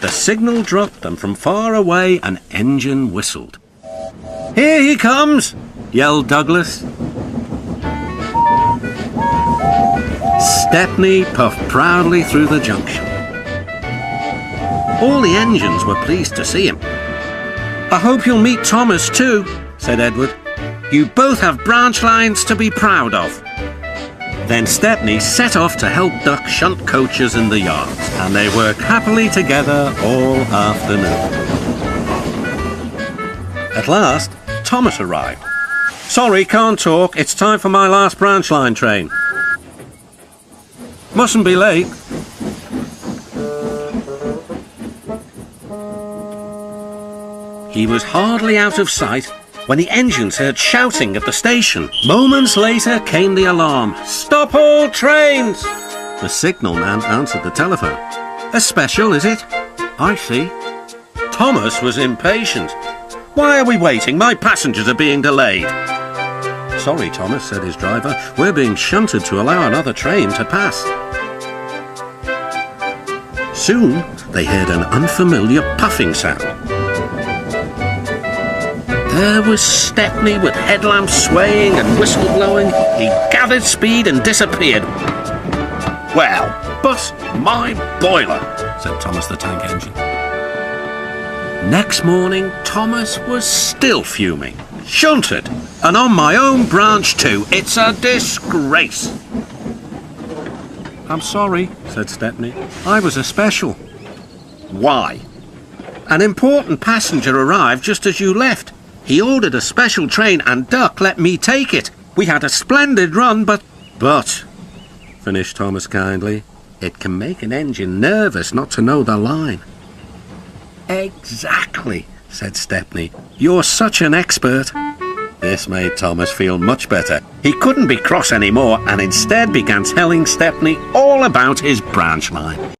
The signal dropped, and from far away an engine whistled. "Here he comes!" yelled Douglas. Stepney puffed proudly through the junction. All the engines were pleased to see him. "I hope you'll meet Thomas too," said Edward. "You both have branch lines to be proud of." Then Stepney set off to help Duck shunt coaches in the yards, and they worked happily together all afternoon. At last, Thomas arrived. "Sorry, can't talk. It's time for my last branch line train. Mustn't be late." He was hardly out of sight when the engines heard shouting at the station. Moments later came the alarm. "Stop all trains!" The signalman answered the telephone. "A special, is it? I see." Thomas was impatient. "Why are we waiting? My passengers are being delayed." "Sorry, Thomas," said his driver. "We're being shunted to allow another train to pass." Soon they heard an unfamiliar puffing sound. There was Stepney with headlamps swaying and whistle blowing. He gathered speed and disappeared. "Well, bust my boiler," said Thomas the Tank Engine. Next morning, Thomas was still fuming. "Shunted, and on my own branch too. It's a disgrace." "I'm sorry," said Stepney. "I was a special." "Why?" "An important passenger arrived just as you left. He ordered a special train and Duck let me take it. We had a splendid run, but..." "But," finished Thomas kindly, "it can make an engine nervous not to know the line." "Exactly," said Stepney. "You're such an expert." This made Thomas feel much better. He couldn't be cross anymore and instead began telling Stepney all about his branch line.